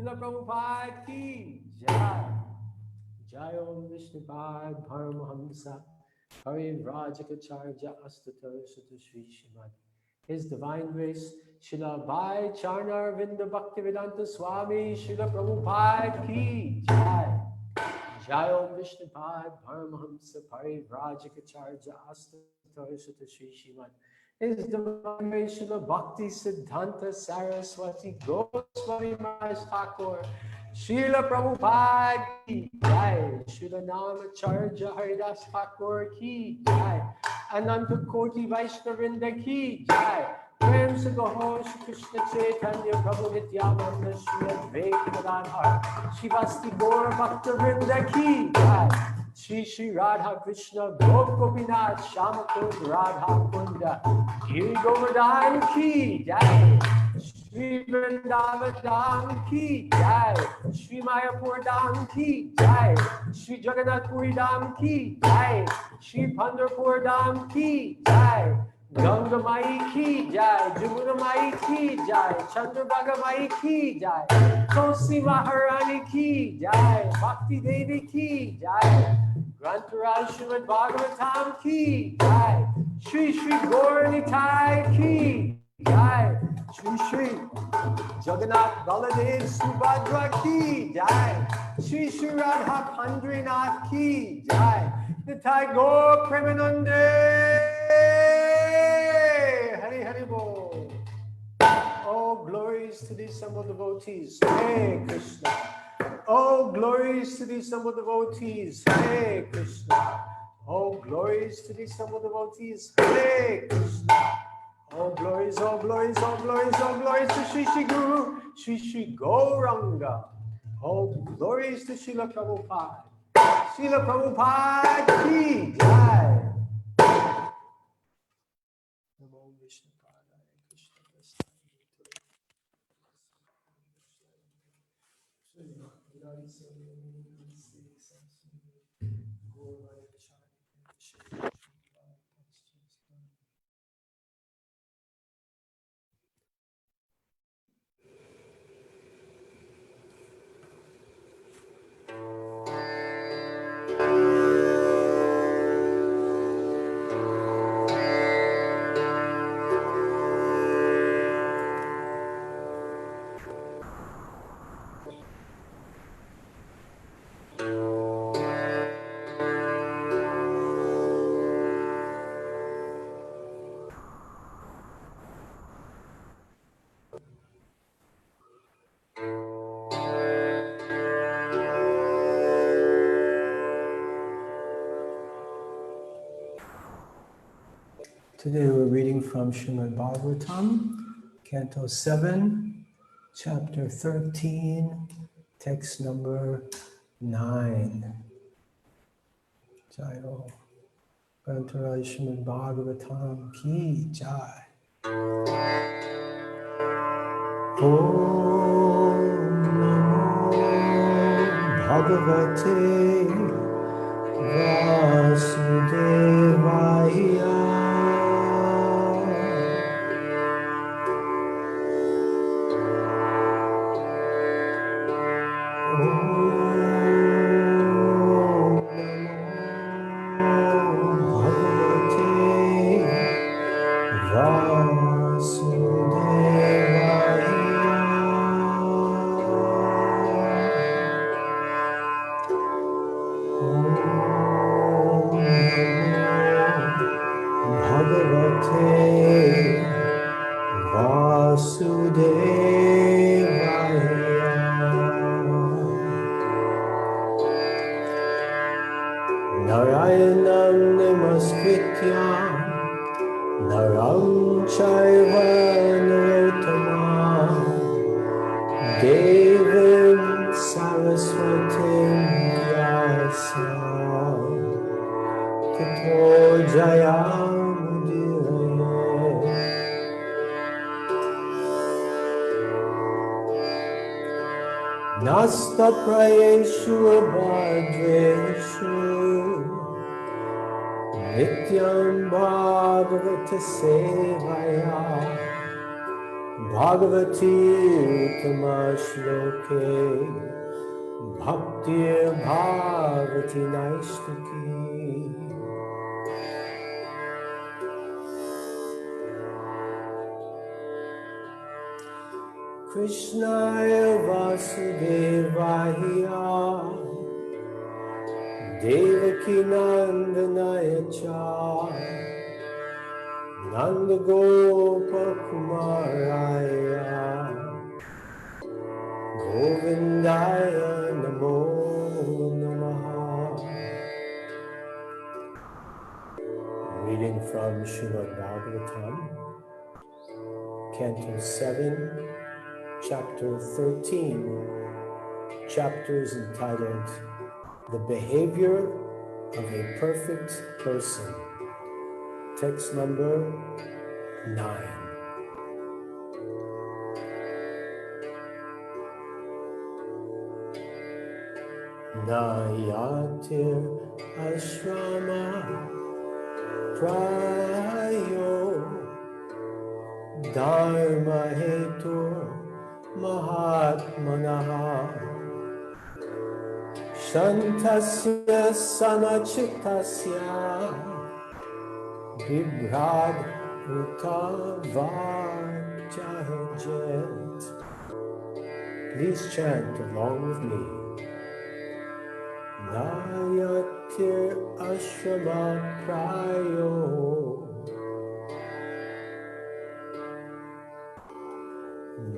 Srila Prabhupada ki jai. Jai Om Vishnupad Paramahamsa Parivrajacharya Astata Sutta Sri Srimad. His Divine Grace Srila Bhai Charnar Vinda Bhaktivedanta Swami Srila Prabhupada ki jai. Jai Om Vishnupad Paramahamsa Parivrajacharya Astata Sutta Sri Srimad. His Divine Grace Srila Bhakti Siddhanta Saraswati Goswami Maharaj Thakur Srila Prabhupada ki jai. Srila Namacharya Haridas Thakur ki jai. Ananta Koti Vaishnavinda ki jai. Prem se Gaho Shri Krishna Chaitanya Prabhu Nityananda Shri Advaita Gadadhar Shivasti Gaur Bhakta Vrinda ki jai. Shri Shri Radha Krishna Gop Gopinath Shamakund Radha Kunda Giri Govardhan ki jai. Shri Vrindavan Dham ki jai. Shri Mayapur Dham ki jai. Shri Jagannath Puri Dham ki jai. Shri Pandharpur Dham ki jai. Ganga Mai ki jai. Jamuna Mai ki jai. Chandrabhaga Mai ki jai. Tulsi Maharani ki jai. Bhakti Devi ki jai. Grantaraj Srimad Bhagavatam ki jai. Shri Shri Gauranitai ki jai. Shri Shri Jagannath Baladev Subhadra ki jai. Shri Shri Radha Pandrinath ki jai. Nitai Gaur Premanande Hari Hari Bol. Oh, glories to the assembled devotees. Hare Krishna. Oh, glories to the assembled devotees. Hare Krishna. Oh, glories to the assembled devotees. Hare Krishna. Oh, glories, oh, glories, oh, glories, oh, glories to Shri Shri Guru, Shri Shri Gauranga. Oh, glories to Srila Prabhupada. Srila Prabhupada ki jai. Namo Vishnu Padaya Krishna Krishna. Today we're reading from Srimad Bhagavatam, Canto 7, Chapter 13, text number 9. Jai Ho. Grantaraj Srimad Bhagavatam ki jai. Om Namo Bhagavate Vasudevaya. Narayanam namaskritya naram chaiva narottamam devim saraswatim vyasam tato jayamudiraye. Nasta prayeshu abhadreshu nityam bhagavata sevaya Bhagavati Uttama Shloke Bhaktir Bhavati Naistaki. Krishnaya Vasudevaya Devaki Nandanaya Cha Nanda Gopa Kumaraya Govindaya Namo Namaha. Reading from Srimad Bhagavatam, Canto 7, Chapter 13, chapters entitled The Behavior of a Perfect Person. Text number 9. Nayatir ashrama prayo dharma hetur mahatmanaha shantasya samachitasya Vibrad Uttavachajet. Please chant along with me. Nayatir ashrama prayo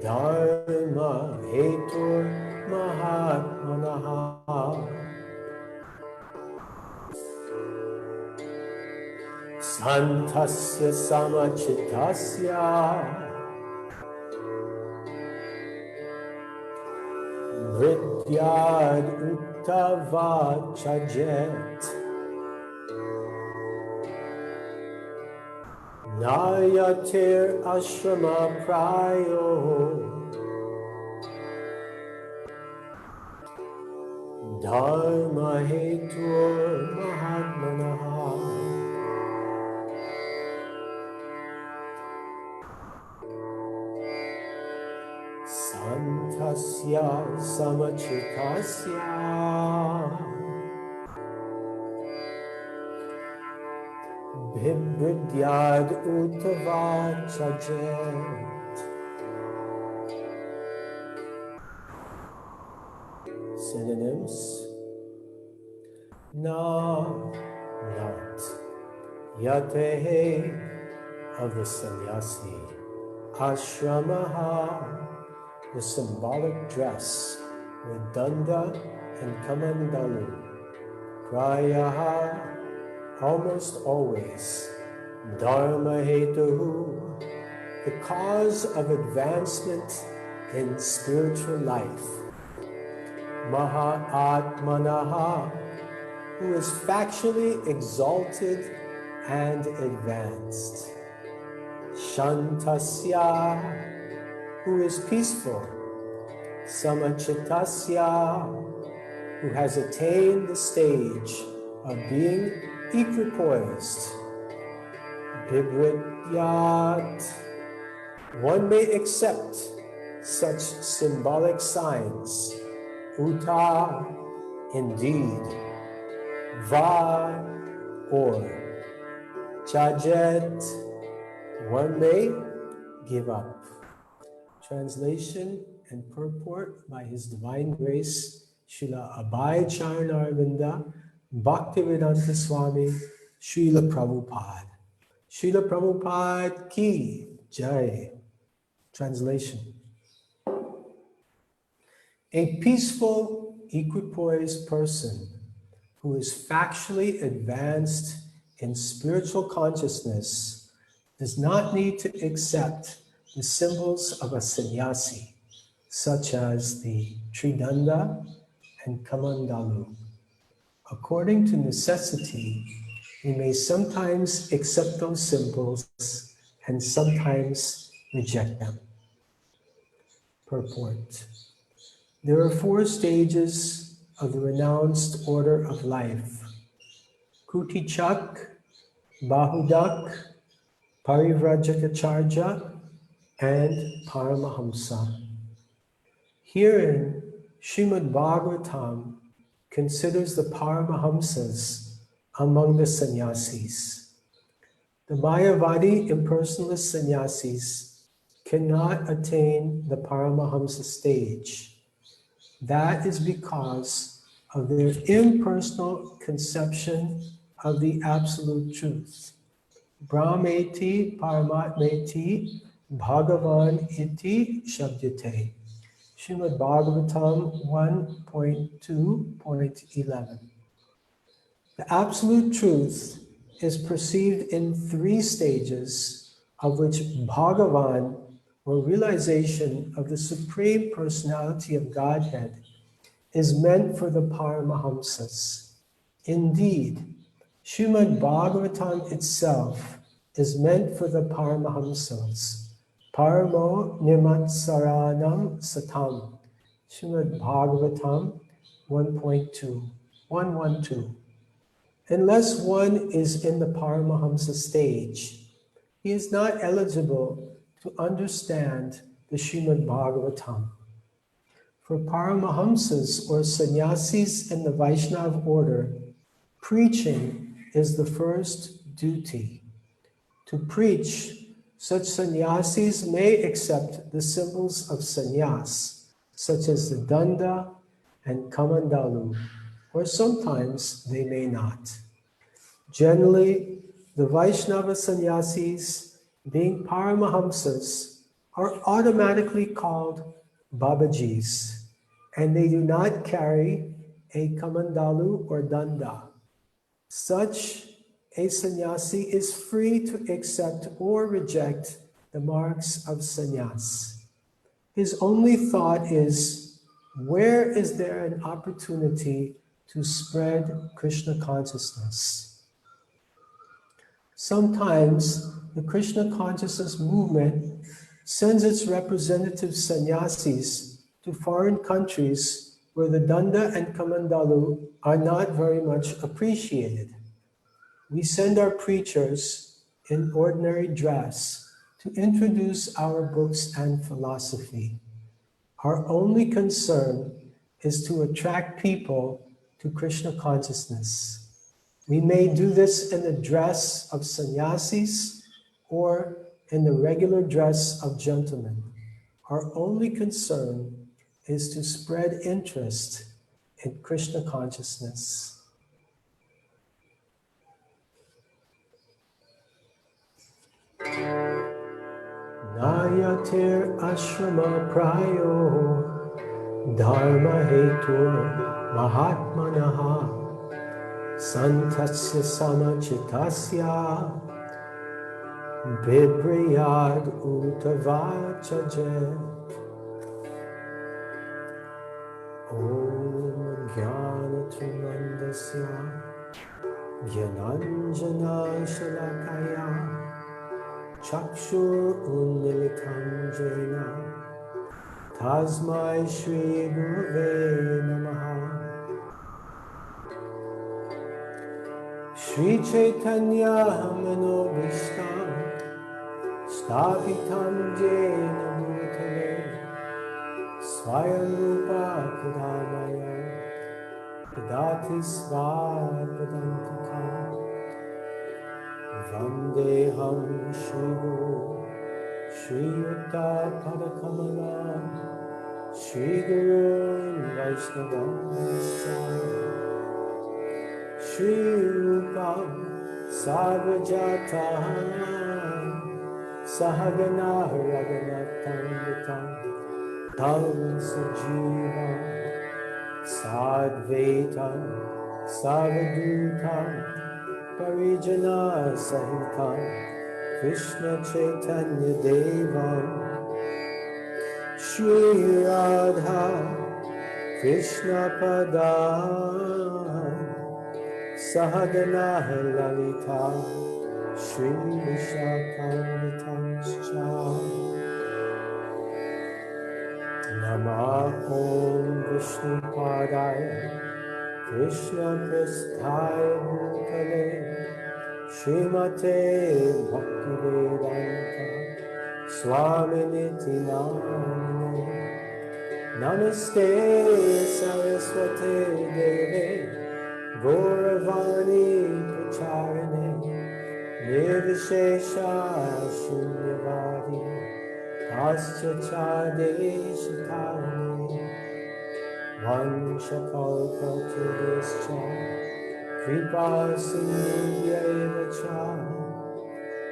Dharma hetur mahatmanaha Santasya samachitasya Vridyad uttavachajet Nayatir ashrama prayo Dharma hetur mahatmanaha Santasya samachitasya Bhibhridyad uttavachajet. Synonyms: na, not. Yatehe, of the sannyasi. Ashramaha, the symbolic dress with danda and kamandalu. Prayaha, almost always. Dharma hetuhu, the cause of advancement in spiritual life. Mahatmanaha, who is factually exalted and advanced. Shantasya, who is peaceful. Samachitasya, who has attained the stage of being equipoised. Bibhridyat, one may accept such symbolic signs. Uta, indeed. Va, or. Chajet, one may give up. Translation and purport by His Divine Grace, Srila Abhay Charanarvinda, Bhaktivedanta Swami, Srila Prabhupada. Srila Prabhupada ki jai. Translation. A peaceful, equipoised person who is factually advanced in spiritual consciousness does not need to accept the symbols of a sannyasi, such as the tridanda and kamandalu. According to necessity, we may sometimes accept those symbols and sometimes reject them. Purport. There are 4 stages of the renounced order of life: Kutichak, Bahudak, Parivrajacharya, and Paramahamsa. Herein, Srimad Bhagavatam considers the Paramahamsas among the sannyasis. The Mayavadi impersonalist sannyasis cannot attain the Paramahamsa stage. That is because of their impersonal conception of the absolute truth. Brahmeti Paramatmeti Bhagavan iti Shabdyate. Srimad Bhagavatam 1.2.11. The absolute truth is perceived in three stages, of which Bhagavan, or realization of the Supreme Personality of Godhead, is meant for the Paramahamsas. Indeed, Srimad Bhagavatam itself is meant for the Paramahamsas. Paramo Nimatsaranam Satam. Srimad Bhagavatam 1.2. Unless one is in the Paramahamsa stage, he is not eligible to understand the Srimad Bhagavatam. For Paramahamsas or sannyasis in the Vaishnava order, preaching is the first duty. To preach, such sannyasis may accept the symbols of sannyas, such as the danda and kamandalu, or sometimes they may not. Generally, the Vaishnava sannyasis, being Paramahamsas, are automatically called Babajis, and they do not carry a kamandalu or danda. Such a sannyasi is free to accept or reject the marks of sannyas. His only thought is, where is there an opportunity to spread Krishna consciousness? Sometimes the Krishna consciousness movement sends its representative sannyasis to foreign countries where the danda and kamandalu are not very much appreciated. We send our preachers in ordinary dress to introduce our books and philosophy. Our only concern is to attract people to Krishna consciousness. We may do this in the dress of sannyasis or in the regular dress of gentlemen. Our only concern is to spread interest in Krishna consciousness. Nayatir ashrama prayo dharma hetur mahatmanaha santasya samachitasya vibriyad utavachaje. Om Jnanatimandasya Jnananjana Shalakaya Chakshur Unmilitam Jena Tasmai Shri Gurave Namaha. Shri Chaitanya Manobhishtam Stapitam Jena Bhutale Swayam Rupa Kadamaya Kadati Svapadantika Vandeham Shri Guru Shri Yuta Padakamala Shri Guru Vaishnava Shri Rupa Sarvajata Sahagana Raghunattam Tam Sajiva Sadvaitam Savadutam Parijana Sahitam Krishna Chaitanya Devam Shri Radha Krishna Padam Sahagana Lalita Shri Vishakamatamscha. Namah Om Vishnu Padaya Krishna Prasthaya Bhutale Srimate Bhaktivedanta Swaminiti Namane. Namaste Saraswate Deve Gauravani Pracharine Nirvishesha Shunyavadi Aschachadeshi Vanshakaupaturuscha Kripa Sindhya Cha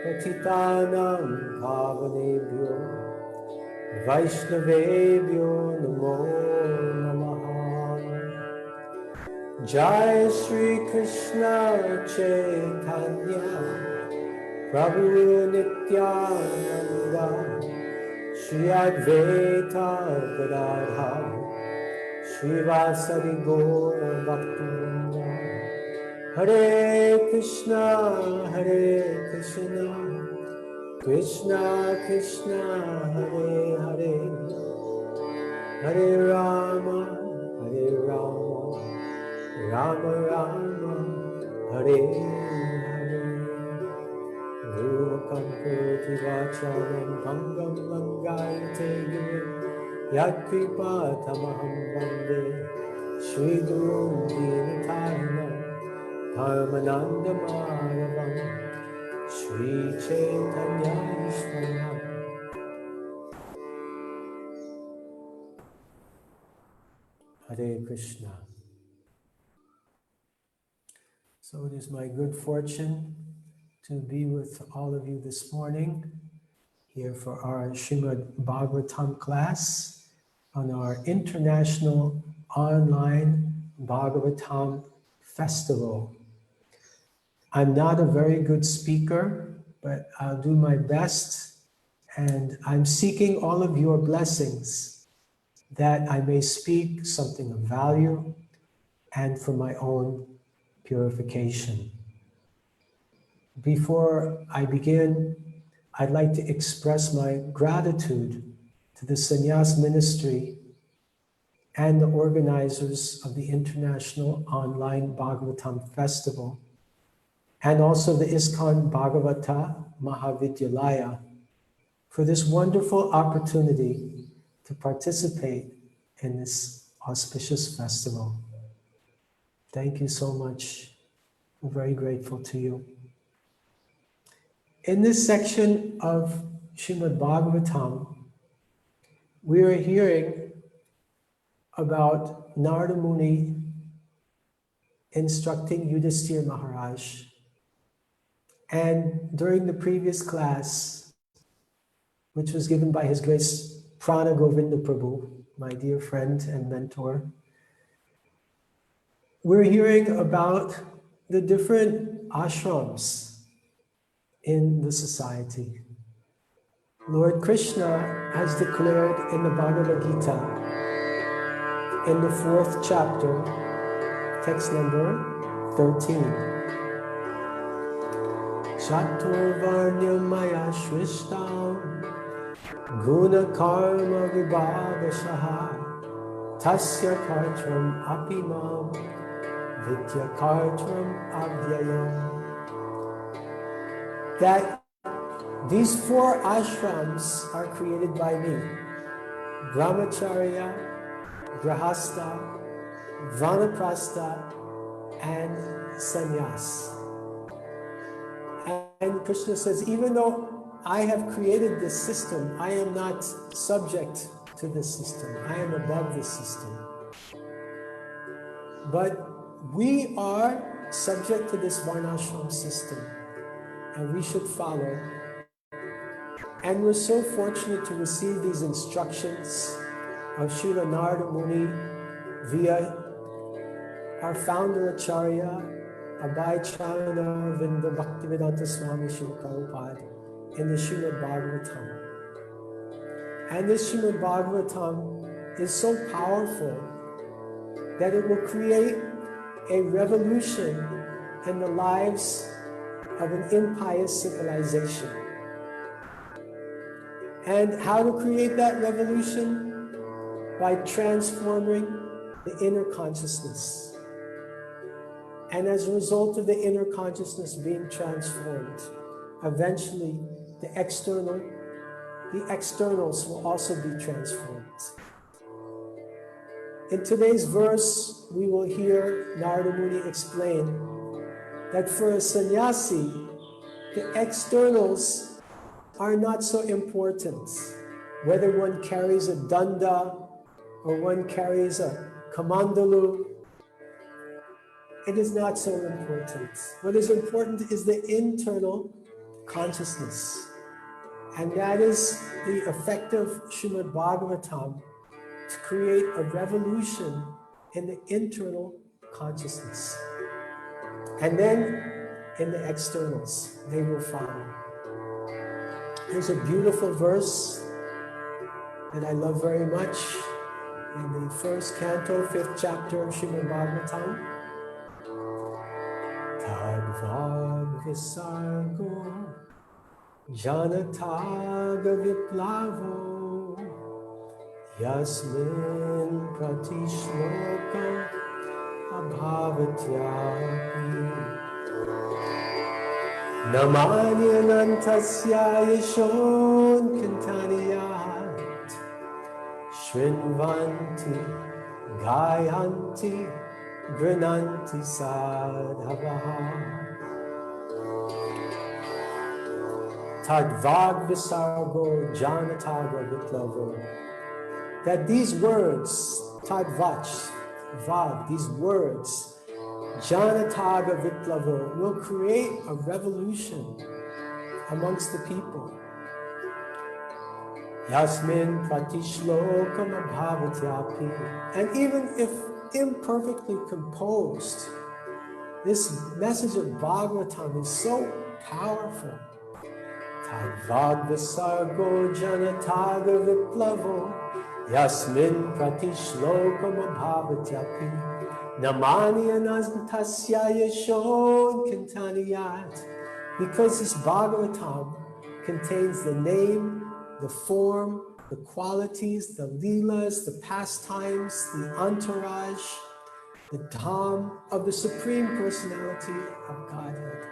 Patitanam Pavanebhyo Vaishnavebhyo Namo Namaha. Jai Shri Krishna Chaitanya Prabhu Nityananda Shri Advaita Gadadhar Srivasadi Gaura Bhaktivinoda. Hare Krishna, Krishna Krishna, Hare Hare, Hare Rama, Rama Rama, Hare Hare. Gurukam Koti Vacharam Bhangam Langayate Guru Yakripa Tamaham Bande Shri Guru Dinatayana Paramananda Madhavam Shri Chaitanya Ishvara. Hare Krishna. So it is my good fortune to be with all of you this morning here for our Srimad Bhagavatam class on our International Online Bhagavatam Festival. I'm not a very good speaker, but I'll do my best, and I'm seeking all of your blessings that I may speak something of value and for my own purification. Before I begin, I'd like to express my gratitude to the Sannyasa Ministry and the organizers of the International Online Bhagavatam Festival, and also the ISKCON Bhagavata Mahavidyalaya for this wonderful opportunity to participate in this auspicious festival. Thank you so much. I'm very grateful to you. In this section of Srimad Bhagavatam, we are hearing about Narada Muni instructing Yudhisthira Maharaj. And during the previous class, which was given by His Grace Prana Govinda Prabhu, my dear friend and mentor, we're hearing about the different ashrams in the society. Lord Krishna has declared in the Bhagavad Gita, in the 4th chapter, text number 13. Chaturvarnyamaya Shrishtam Guna Karma Vibhagashaha Tasya Kartram Apimam Vidya Kartram Avyayam. That these 4 ashrams are created by me: Brahmacharya, Grahastha, Vanaprastha, and Sannyas. And Krishna says, even though I have created this system, I am not subject to this system. I am above this system. But we are subject to this varnashram system, and we should follow. And we're so fortunate to receive these instructions of Srila Narada Muni via our founder Acharya, Abhay Chana Vinda Bhaktivedanta Swami Srila Prabhupada, in the Srimad Bhagavatam. And this Srimad Bhagavatam is so powerful that it will create a revolution in the lives of an impious civilization. And how to create that revolution? By transforming the inner consciousness. And as a result of the inner consciousness being transformed, eventually the external the externals will also be transformed. In today's verse, we will hear Narada Muni explain that for a sannyasi, the externals are not so important. Whether one carries a danda or one carries a kamandalu, it is not so important. What is important is the internal consciousness. And that is the effect of Srimad Bhagavatam, to create a revolution in the internal consciousness. And then in the externals, they will follow. There's a beautiful verse that I love very much in the first canto, 5th chapter of Srimad Bhagavatam. Tadvad visargo janataga viplavo Yasmin pratishlokam abhavatyapi Namani anantasya yashon kintaniyat Shrinvanti gayanti grinanti sadhavaha Tadvad visargo janataga viplavo. That these words, tadvach, vad, these words, janataga viplavo, will create a revolution amongst the people. Yasmin pratishlokam abhavatyapi. And even if imperfectly composed, this message of Bhagavatam is so powerful. Tadvad visargo janataga viplavo Yasmin pratishlokam abhavatyapi Namani anantasya yashon kintaniyat. Because this Bhagavatam contains the name, the form, the qualities, the leelas, the pastimes, the entourage, the dham of the Supreme Personality of Godhead.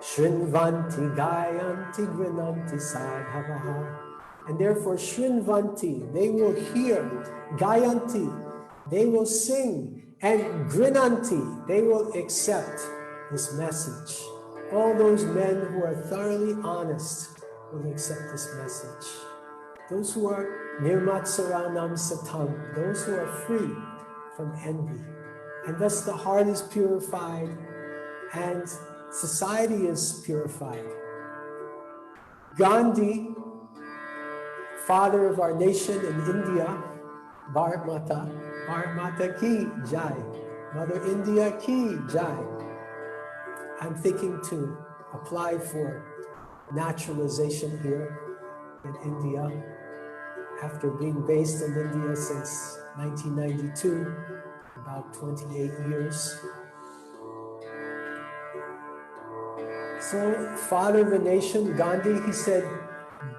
Shrinvanti gayanti grinanti sadhavaha. And therefore Shrinvanti, they will hear, gayanti, they will sing, and grinanti, they will accept this message. All those men who are thoroughly honest will accept this message. Those who are nirmatsaranam satam, those who are free from envy. And thus the heart is purified and society is purified. Gandhi, father of our nation in India, Bharat Mata ki jai, Mother India ki jai. I'm thinking to apply for naturalization here in India after being based in India since 1992, about 28 years. So, father of the nation, Gandhi, he said,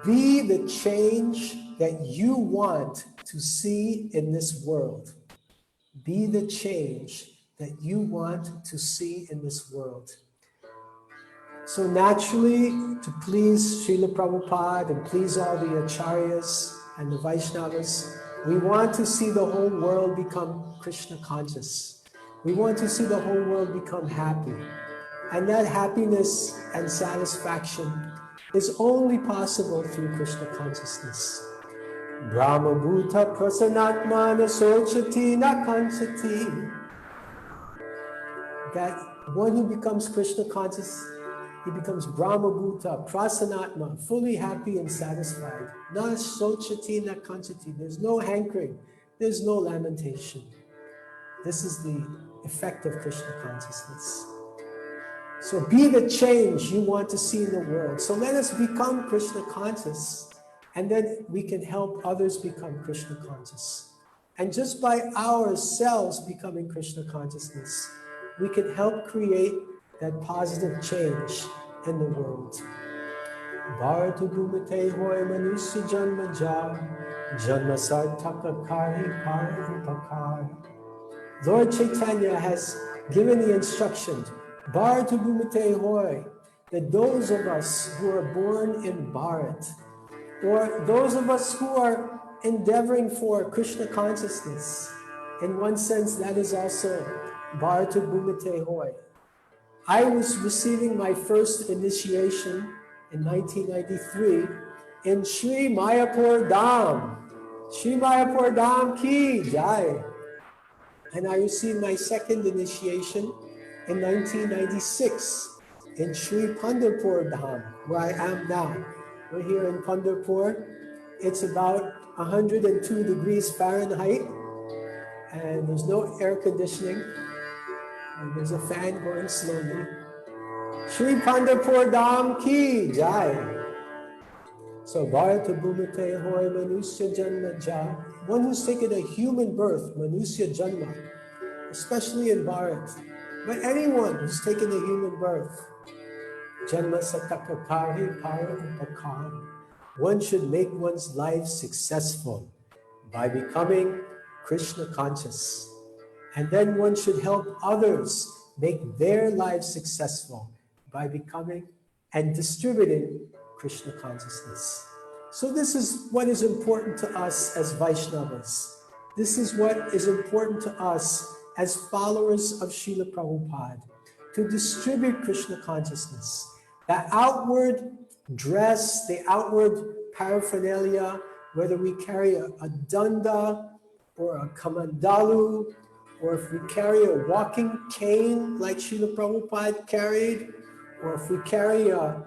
be the change that you want to see in this world. Be the change that you want to see in this world. So naturally, to please Srila Prabhupada and please all the Acharyas and the Vaishnavas, we want to see the whole world become Krishna conscious. We want to see the whole world become happy. And that happiness and satisfaction is only possible through Krishna consciousness. Brahma Bhuta Prasanatmana Sochati Nakanchati. That one who becomes Krishna conscious, he becomes Brahma Bhuta, Prasanatma, fully happy and satisfied. Na Sochati Nakanchati. There's no hankering, there's no lamentation. This is the effect of Krishna consciousness. So be the change you want to see in the world. So let us become Krishna conscious, and then we can help others become Krishna conscious. And just by ourselves becoming Krishna consciousness, we can help create that positive change in the world. Bharatu Bhumate Hoy Manusya Janma Jar Janma Sartaka Kari Kari Upakar. Lord Chaitanya has given the instruction, Bharatu Bhumate Hoy, that those of us who are born in Bharat, or those of us who are endeavoring for Krishna consciousness. In one sense, that is also Bharata Bhumite Hoy. I was receiving my first initiation in 1993 in Sri Mayapur Dham. Sri Mayapur Dham ki jai. And I received my second initiation in 1996 in Sri Pandharpur Dham, where I am now. We're here in Pandharpur. It's about 102 degrees Fahrenheit, and there's no air conditioning, and there's a fan going slowly. Sri Pandharpur Dham ki jai. So Bharata Bhumite Hoy Manusya Janma Ja. One who's taken a human birth, Manusya Janma, especially in Bharat, but anyone who's taken a human birth, Janma Satakakari Parapakam. One should make one's life successful by becoming Krishna conscious. And then one should help others make their lives successful by becoming and distributing Krishna consciousness. So this is what is important to us as Vaishnavas. This is what is important to us as followers of Srila Prabhupada, to distribute Krishna consciousness. The outward dress, the outward paraphernalia, whether we carry a danda or a kamandalu, or if we carry a walking cane like Srila Prabhupada carried, or if we carry a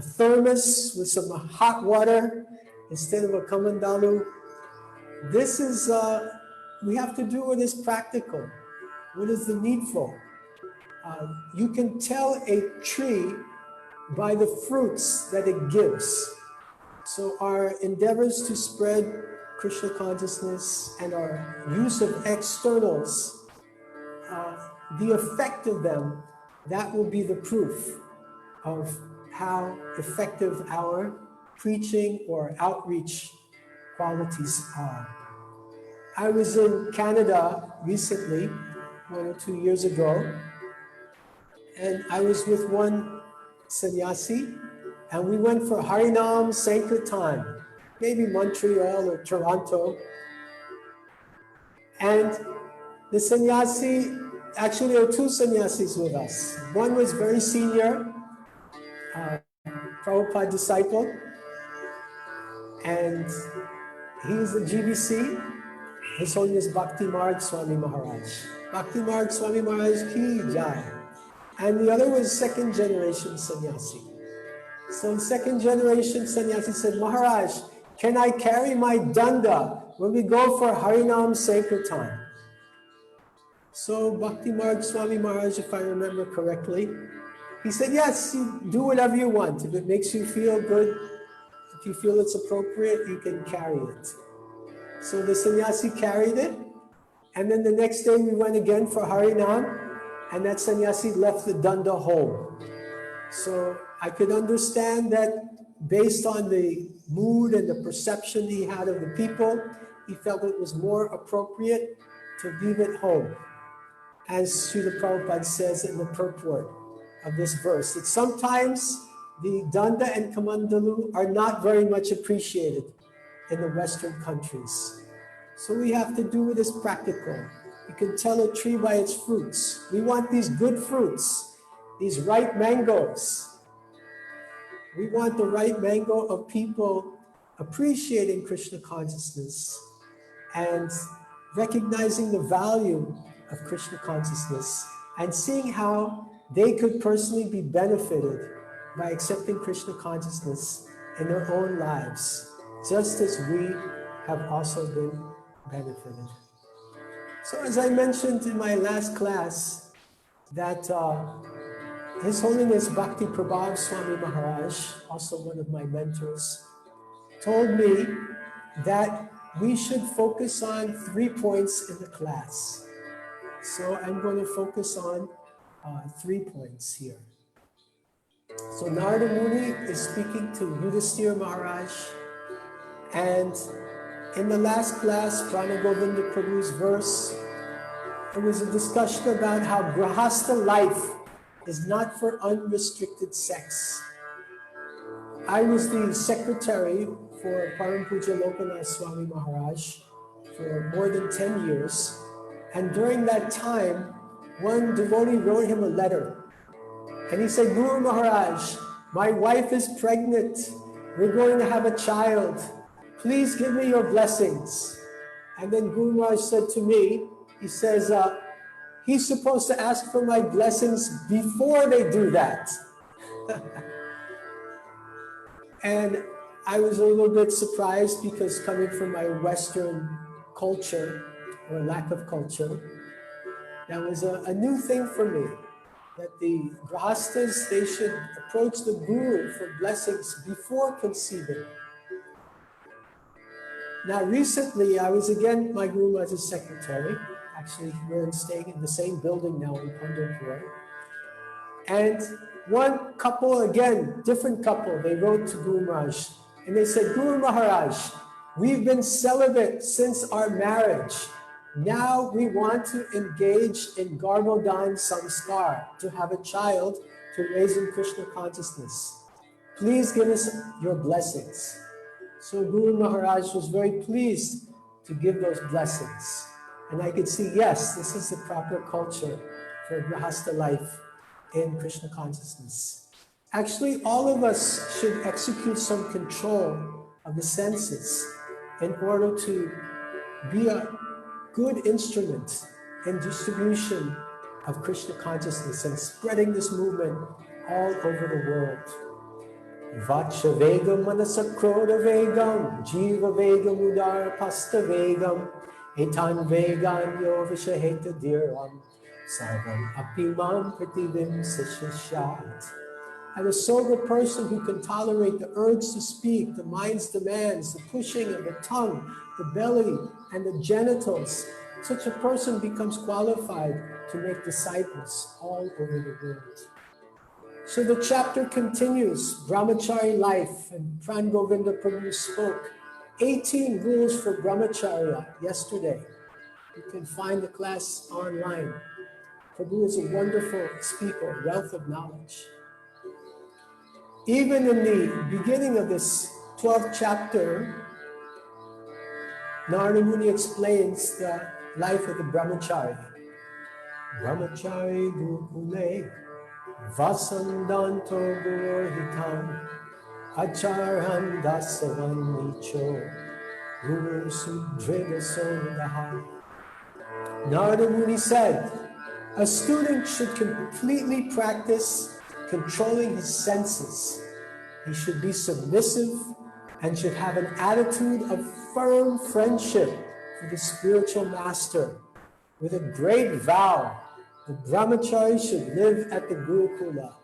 thermos with some hot water instead of a kamandalu, this is, we have to do what is practical, what is the needful. You can tell a tree by the fruits that it gives. So our endeavors to spread Krishna consciousness and our use of externals, the effect of them, that will be the proof of how effective our preaching or outreach qualities are. I was in Canada recently, 1 or 2 years ago, and I was with one sannyasi, and we went for Harinam Sankirtan, maybe Montreal or Toronto. And the sannyasi, actually there were two sannyasis with us. One was very senior, Prabhupada disciple, and he's a GBC. His Holiness Bhakti Marg Swami Maharaj. Bhakti Marg Swami Maharaj ki jai. And the other was second generation sannyasi. So second generation sannyasi said, Maharaj, can I carry my danda when we go for Harinam Sankirtan? So Bhakti Marg Swami Maharaj, if I remember correctly, he said, yes, you do whatever you want. If it makes you feel good, if you feel it's appropriate, you can carry it. So the sannyasi carried it, and then the next day we went again for Harinam, and that sannyasi left the danda home. So I could understand that based on the mood and the perception he had of the people, he felt it was more appropriate to leave it home. As Srila Prabhupada says in the purport of this verse, that sometimes the danda and kamandalu are not very much appreciated in the Western countries. So we have to do what is practical. You can tell a tree by its fruits. We want these good fruits, these ripe mangoes. We want the ripe mango of people appreciating Krishna consciousness and recognizing the value of Krishna consciousness and seeing how they could personally be benefited by accepting Krishna consciousness in their own lives, just as we have also been benefited. So as I mentioned in my last class, that His Holiness Bhakti Prabhav Swami Maharaj, also one of my mentors, told me that we should focus on 3 points in the class. So I'm going to focus on 3 points here. So Narada Muni is speaking to Yudhisthira Maharaj, and in the last class, Prana Govinda Prabhu's verse, it was a discussion about how Grahastha life is not for unrestricted sex. I was the secretary for Param Puja Lokanath Swami Maharaj for more than 10 years. And during that time, one devotee wrote him a letter. And he said, Guru Maharaj, my wife is pregnant. We're going to have a child. Please give me your blessings. And then Guru Maharaj said to me, he says, he's supposed to ask for my blessings before they do that. And I was a little bit surprised because coming from my Western culture, or lack of culture, that was a new thing for me, that the grahastas, they should approach the Guru for blessings before conceiving. Now recently, I was again my Guru Maharaj's secretary. Actually, we're staying in the same building now in Pandharpur. And one couple, again, different couple, they wrote to Guru Maharaj. And they said, Guru Maharaj, we've been celibate since our marriage. Now we want to engage in Garbhodan Samskar, to have a child to raise in Krishna consciousness. Please give us your blessings. So Guru Maharaj was very pleased to give those blessings. And I could see, yes, this is the proper culture for Grahastha life in Krishna consciousness. Actually, all of us should execute some control of the senses in order to be a good instrument in distribution of Krishna consciousness and spreading this movement all over the world. Vacha vegam manasakroda vegam, jiva vegam udara pasta vegam, etan vegan yo vishaheta dhiram, sarvam apimam pratibim sishishat. And a sober person who can tolerate the urge to speak, the mind's demands, the pushing of the tongue, the belly, and the genitals, such a person becomes qualified to make disciples all over the world. So the chapter continues, Brahmachari life, and Pran Govinda Prabhu spoke 18 rules for Brahmacharya yesterday. You can find the class online. Prabhu is a wonderful speaker, wealth of knowledge. Even in the beginning of this 12th chapter, Narada Muni explains the life of the Brahmachari. Brahmachari Gurukule Vasandanto Gururhitam Acharhan Dasavan Nicho Guru Sudrega Sondaha. Narada Muni said, a student should completely practice controlling his senses. He should be submissive and should have an attitude of firm friendship for the spiritual master. With a great vow, the brahmachari should live at the Gurukula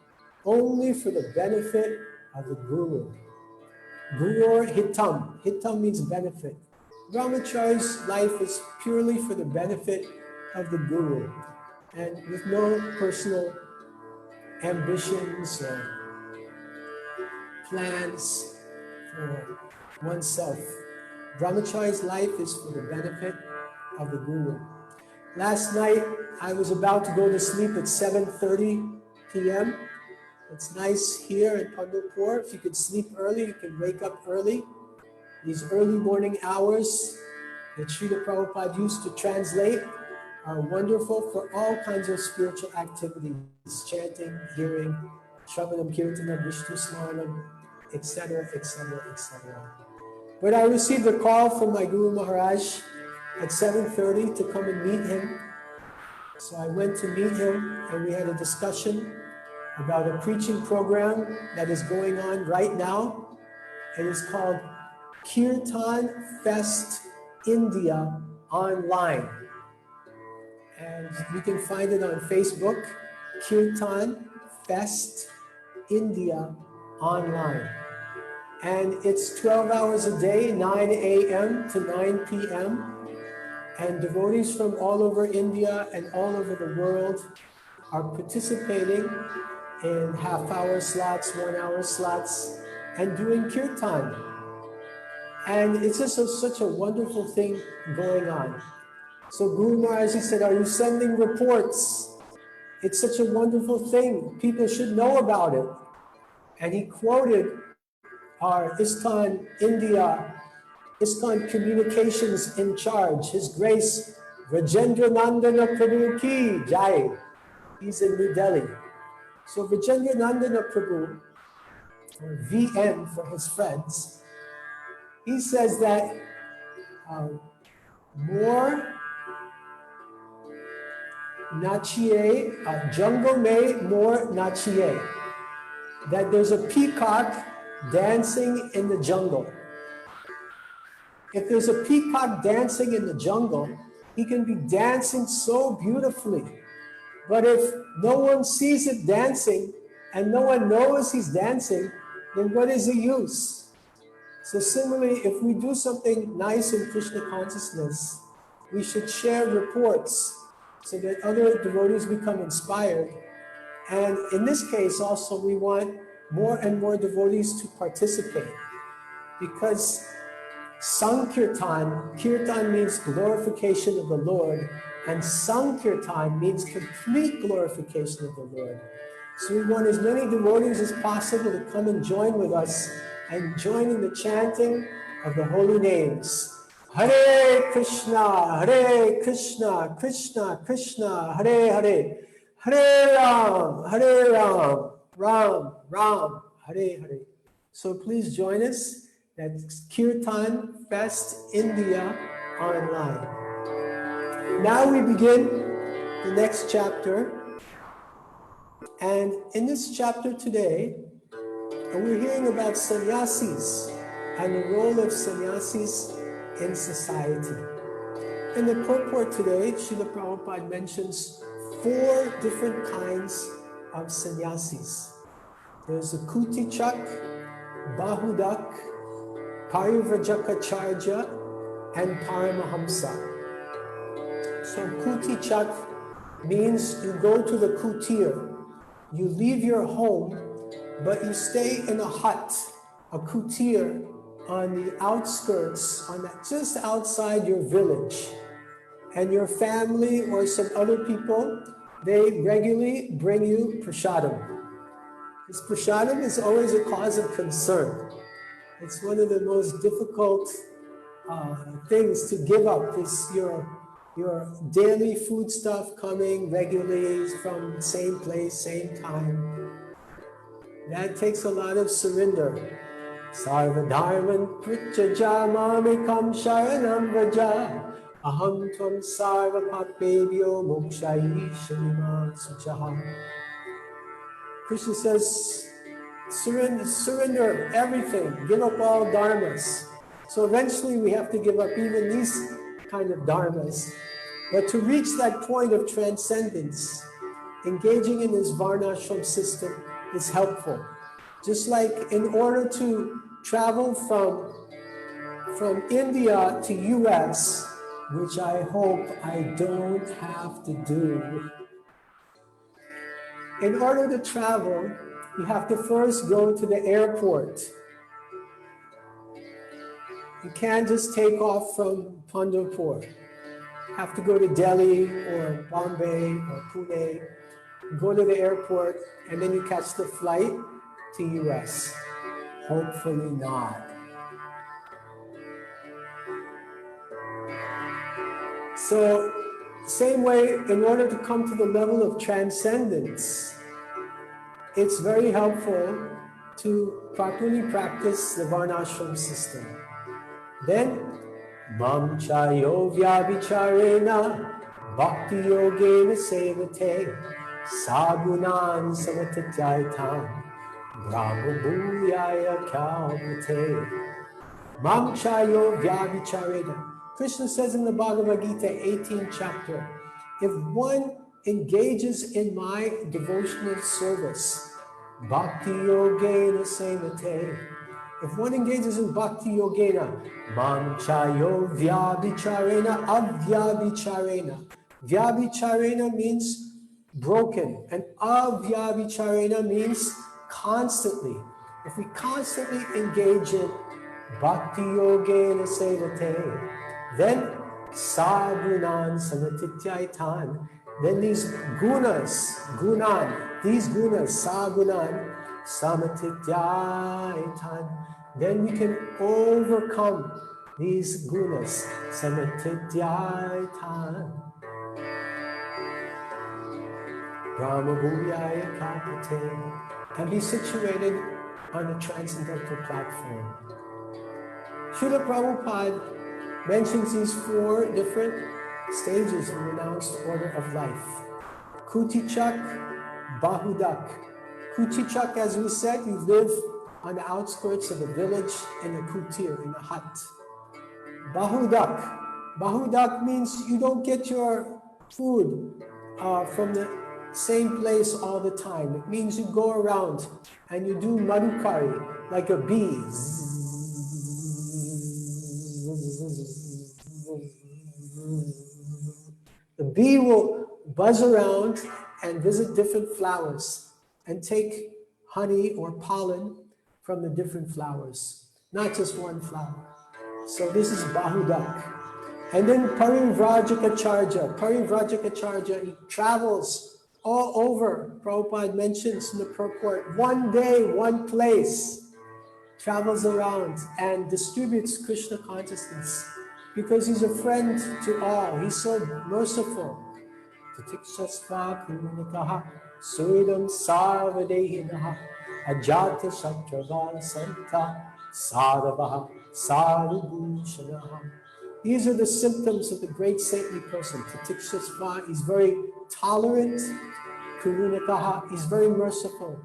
only for the benefit of the Guru. Gurur hitam. Hitam means benefit. Brahmachari's life is purely for the benefit of the Guru and with no personal ambitions or plans for oneself. Brahmachari's life is for the benefit of the Guru. Last night, I was about to go to sleep at 7:30 p.m. It's nice here in Pandharpur. If you could sleep early, you can wake up early. These early morning hours that Srila Prabhupada used to translate are wonderful for all kinds of spiritual activities, chanting, hearing, Shravanam, Kirtanam, Vishnu Smaranam, etc., etc., etc. But I received a call from my Guru Maharaj at 7:30 to come and meet him. So I went to meet him and we had a discussion about a preaching program that is going on right now. It is called Kirtan Fest India Online. And you can find it on Facebook, Kirtan Fest India Online. And it's 12 hours a day, 9 a.m. to 9 p.m. And devotees from all over India and all over the world are participating in half-hour slots, 1-hour slots, and doing kirtan. And it's just such a wonderful thing going on. So Guru Maharaj, he said, are you sending reports? It's such a wonderful thing. People should know about it. And he quoted our ISKCON India, ISKCON Communications in charge, His Grace Rajendra Nandana Prabhu Ki Jai. He's in New Delhi. So Rajendra Nandana Prabhu, or VM for his friends, he says that more nachiye, jungle mein more nachiye, that there's a peacock dancing in the jungle. If there's a peacock dancing in the jungle, he can be dancing so beautifully. But if no one sees it dancing and no one knows he's dancing, then what is the use? So similarly, if we do something nice in Krishna consciousness, we should share reports so that other devotees become inspired. And in this case also, we want more and more devotees to participate, because Sankirtan, Kirtan means glorification of the Lord, and Sankirtan means complete glorification of the Lord. So we want as many devotees as possible to come and join with us and join in the chanting of the holy names. Hare Krishna, Krishna Krishna, Hare Hare, Hare Ram, Ram Ram, Hare Hare. So please join us. That's Kirtan Fest India Online. Now we begin the next chapter. And in this chapter today, we're hearing about sannyasis and the role of sannyasis in society. In the purport today, Srila Prabhupada mentions 4 different kinds of sannyasis. There's a Kutichak, Bahudak, Parivrajaka and Paramahamsa. So Kutichak means you go to the kutir. You leave your home, but you stay in a hut, a kutir, on the outskirts, just outside your village. And your family or some other people, they regularly bring you prasadam. This prasadam is always a cause of concern. It's one of the most difficult things to give up, is your daily food stuff coming regularly from the same place, same time. That takes a lot of surrender. Sarva dharman pritjajamamikam sharanam vraja aham tvam sarva papebhyo mokshayi shanima suchaha. Krishna says, surrender everything, give up all dharmas. So eventually we have to give up even these kind of dharmas. But to reach that point of transcendence, engaging in this varnashram system is helpful. Just like in order to travel from India to US, which I hope I don't have to do. In order to travel, you have to first go to the airport. You can't just take off from Pandharpur. You have to go to Delhi or Bombay or Pune, go to the airport, and then you catch the flight to US. Hopefully not. So, same way, in order to come to the level of transcendence, it's very helpful to properly practice the varnashram system. Then, mam chayo vyabhicharena bhakti yogena sevate sagunan samatatyaitam brahma bhuyaya kyaute. Mam chayo vyabhicharena. Krishna says in the Bhagavad Gita, 18th chapter, if one engages in my devotional service, bhakti yogena sevate. If one engages in bhakti yogena, mam chayo vyabhicharena avyabhicharena. Vyabhicharena means broken, and avyabhicharena means constantly. If we constantly engage in bhakti yogena sevate, then sagunan samatityaitan, then these gunas, sagunan, samatityaitan, then we can overcome these gunas. Samatidhyaitan Brahmabhuyaya Kapate, and be situated on a transcendental platform. Srila Prabhupada mentions these 4 different stages in the renounced order of life. Kutichak, Bahudak. Kutichak, as we said, you live on the outskirts of a village in a kutir, in a hut. Bahudak. Bahudak means you don't get your food from the same place all the time. It means you go around and you do madhukari, like a bee. The bee will buzz around and visit different flowers and take honey or pollen from the different flowers, not just one flower. So this is Bahudak. And then Parivrajaka Charja, he travels all over. Prabhupada mentions in the purport, one day, one place, travels around and distributes Krishna consciousness because he's a friend to all. He's so merciful. Suidam sarvadehinaha ajata satrava santa sadavaha sadhubhushanaha. These are the symptoms of the great saintly person. Titikshasva, he's very tolerant. Kurunakaha, he's very merciful.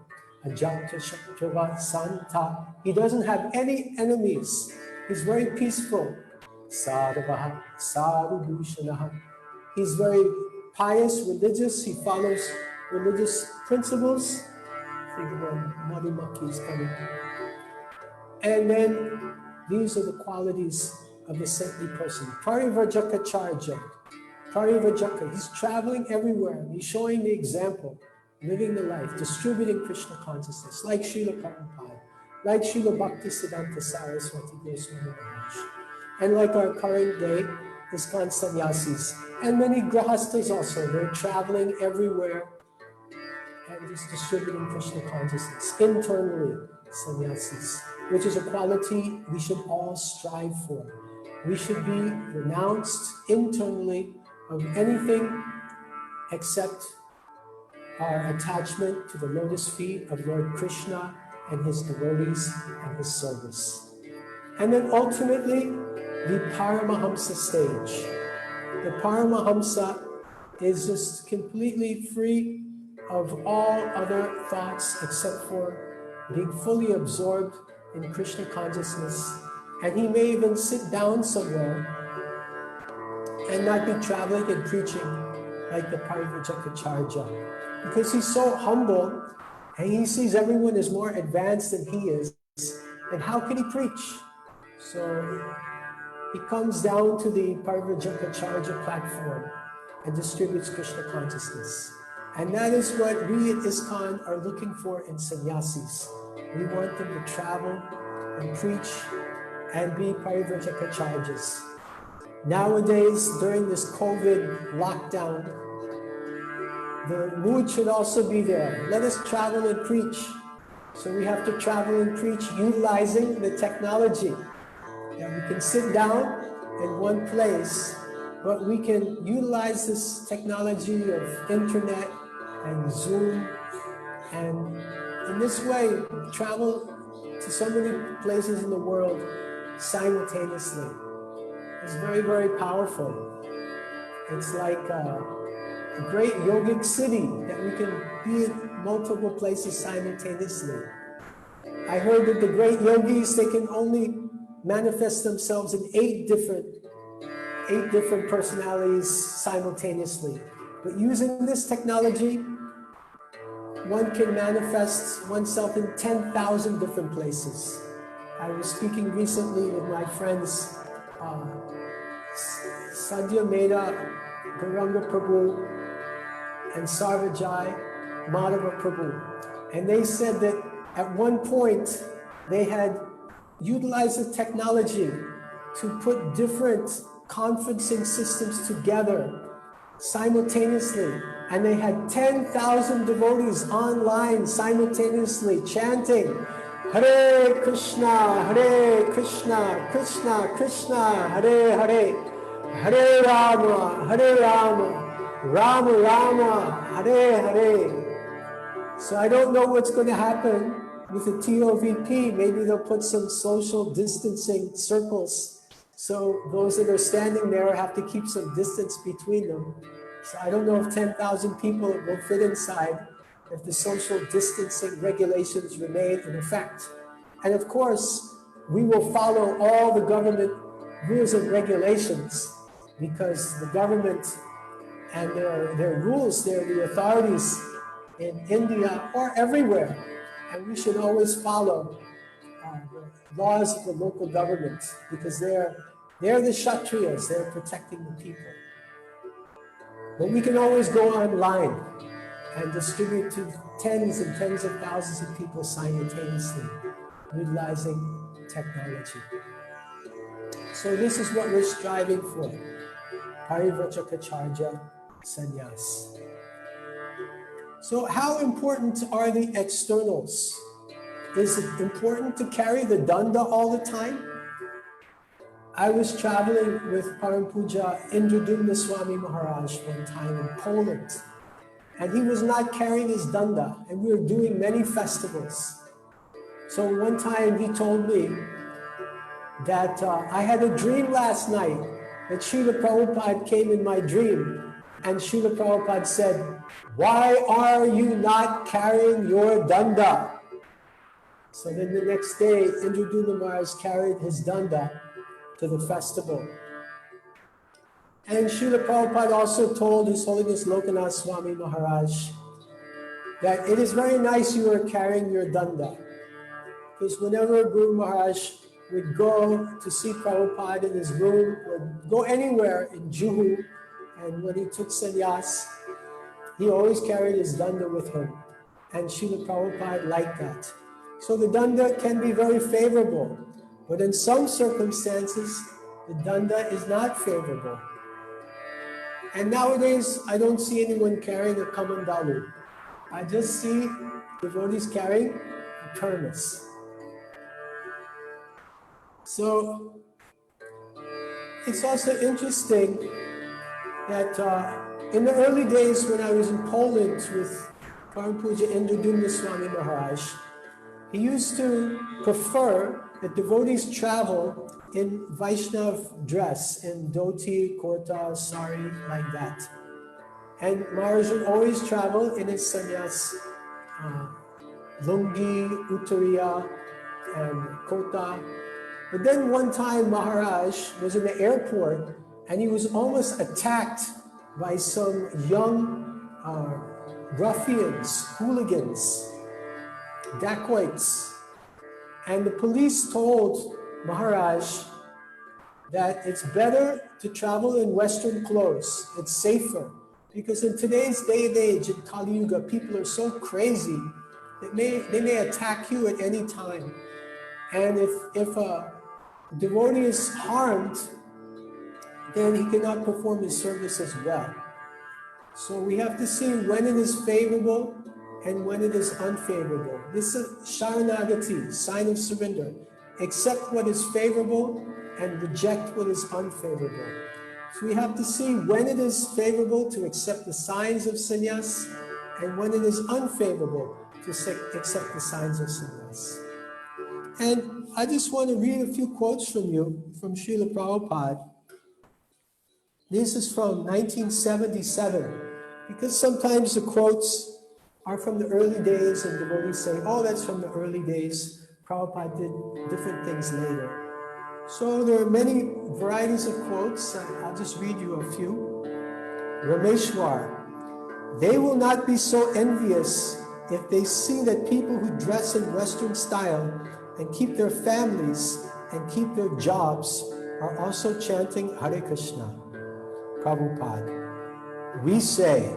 Ajata satrava santa, he doesn't have any enemies. He's very peaceful. Sadhavaha sadhubhushanaha, he's very pious, religious, he follows religious principles. Think about Madhumaki is coming. And then these are the qualities of the saintly person. Parivrajaka Charja. Parivrajaka, he's traveling everywhere. He's showing the example, living the life, distributing Krishna consciousness, like Srila Prabhupada, like Srila Bhaktisiddhanta Saraswati Goswami Maharaj, and like our current day ISKCON sannyasis, and many grahastas also. They're traveling everywhere and just distributing Krishna consciousness internally, sannyasis, which is a quality we should all strive for. We should be renounced internally of anything except our attachment to the lotus feet of Lord Krishna and his devotees and his service. And then ultimately, the Paramahamsa stage. The Paramahamsa is just completely free of all other thoughts except for being fully absorbed in Krishna consciousness. And he may even sit down somewhere and not be traveling and preaching like the Parivrajaka Charja, because he's so humble and he sees everyone is more advanced than he is. And how can he preach? So he comes down to the Parivrajaka Charja platform and distributes Krishna consciousness. And that is what we at ISKCON are looking for in sannyasis. We want them to travel and preach and be Parivrajaka Charjas. Nowadays, during this COVID lockdown, the mood should also be there. Let us travel and preach. So we have to travel and preach utilizing the technology. And we can sit down in one place, but we can utilize this technology of internet and Zoom, and in this way travel to so many places in the world simultaneously. It's very, very powerful. It's like a great yogic city that we can be in multiple places simultaneously. I heard that the great yogis, they can only manifest themselves in eight different personalities simultaneously. But using this technology, one can manifest oneself in 10,000 different places. I was speaking recently with my friends, Sandhya Meda, Gauranga Prabhu, and Sarvajai Madhava Prabhu. And they said that at one point they had utilized the technology to put different conferencing systems together simultaneously, and they had 10,000 devotees online simultaneously chanting Hare Krishna, Krishna Krishna, Hare Hare, Hare Rama, Rama Rama, Hare Hare. So I don't know what's going to happen with the TOVP. Maybe they'll put some social distancing circles, so those that are standing there have to keep some distance between them. So I don't know if 10,000 people will fit inside if the social distancing regulations remain in effect. And of course, we will follow all the government rules and regulations, because the government and their rules, they're the authorities in India or everywhere. And we should always follow the laws of the local government, because they're the Kshatriyas, they're protecting the people. But we can always go online and distribute to tens and tens of thousands of people simultaneously, utilizing technology. So this is what we're striving for. Parivrajaka Sannyas. So how important are the externals? Is it important to carry the danda all the time? I was traveling with Param Puja Indradumna Swami Maharaj one time in Poland, and he was not carrying his danda, and we were doing many festivals. So one time he told me that I had a dream last night that Srila Prabhupada came in my dream, and Srila Prabhupada said, "Why are you not carrying your danda?" So then the next day, Indradumna Maharaj carried his danda to the festival. And Srila Prabhupada also told His Holiness Lokanath Swami Maharaj that it is very nice you are carrying your danda, because whenever Guru Maharaj would go to see Prabhupada in his room, or go anywhere in Juhu, and when he took sannyas, he always carried his danda with him. And Srila Prabhupada liked that. So the danda can be very favorable, but in some circumstances, the danda is not favorable. And nowadays, I don't see anyone carrying a kamandalu. I just see devotees carrying a thermos. So it's also interesting that in the early days when I was in Poland with Param Puja Indradumna Swami Maharaj, he used to prefer that devotees travel in Vaishnav dress, in dhoti, kurta, sari, like that. And Maharaj would always travel in his sannyas, lungi, uttariya, and kota. But then one time Maharaj was in the airport and he was almost attacked by some young ruffians, hooligans, dacoits. And the police told Maharaj that it's better to travel in Western clothes. It's safer. Because in today's day and age, in Kali Yuga, people are so crazy that they may attack you at any time. And if a devotee is harmed, then he cannot perform his service as well. So we have to see when it is favorable and when it is unfavorable. This is Sharanagati, sign of surrender. Accept what is favorable and reject what is unfavorable. So we have to see when it is favorable to accept the signs of sannyas and when it is unfavorable to accept the signs of sannyas. And I just want to read a few quotes from you, from Srila Prabhupada. This is from 1977, because sometimes the quotes are from the early days and devotees say, oh, that's from the early days. Prabhupada did different things later. So there are many varieties of quotes. I'll just read you a few. Rameshwar, they will not be so envious if they see that people who dress in Western style and keep their families and keep their jobs are also chanting Hare Krishna. Prabhupada, we say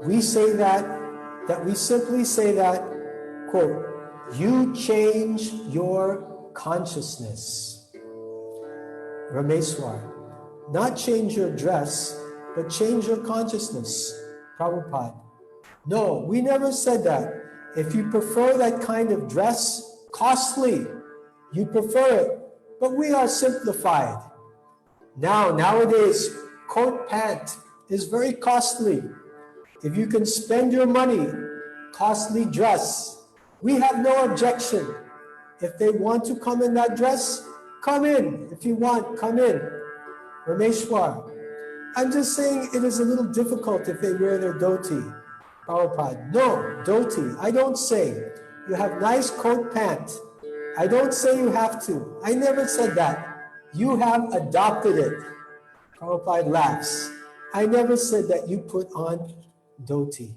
that we simply say that, quote, you change your consciousness. Rameswar, not change your dress, but change your consciousness. Prabhupada, no, we never said that. If you prefer that kind of dress, costly. You prefer it. But we are simplified. Nowadays, coat pant is very costly. If you can spend your money, costly dress, we have no objection. If they want to come in that dress, come in. If you want, come in. Rameshwar. I'm just saying it is a little difficult if they wear their dhoti. Prabhupada. No, dhoti. I don't say. You have nice coat pant. I don't say you have to. I never said that. You have adopted it. Prabhupada laughs. I never said that you put on dhoti.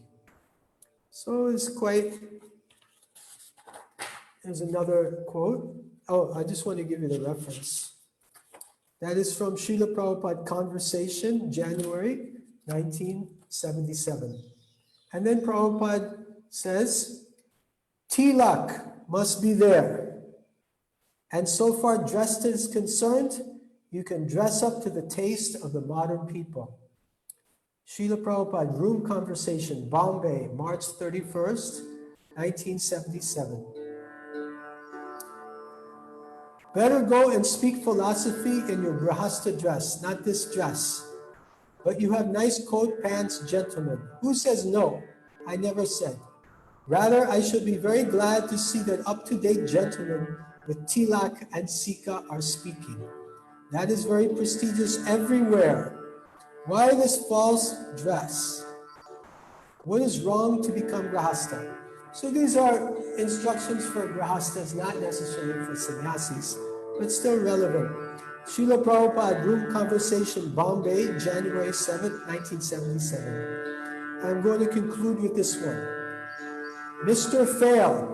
So it's quite... There's another quote. Oh, I just want to give you the reference. That is from Srila Prabhupada Conversation, January 1977. And then Prabhupada says, tilak must be there. And so far dressed is concerned, you can dress up to the taste of the modern people. Srila Prabhupada, Room Conversation, Bombay, March 31st, 1977. Better go and speak philosophy in your grihastha dress, not this dress. But you have nice coat, pants, gentlemen. Who says no? I never said. Rather, I should be very glad to see that up-to-date gentlemen with tilak and sika are speaking. That is very prestigious everywhere. Why this false dress? What is wrong to become grihastha? So these are instructions for grihasthas, not necessarily for sannyasis, but still relevant. Srila Prabhupada, Room Conversation, Bombay, January 7th, 1977. I'm going to conclude with this one. Mr. Fail.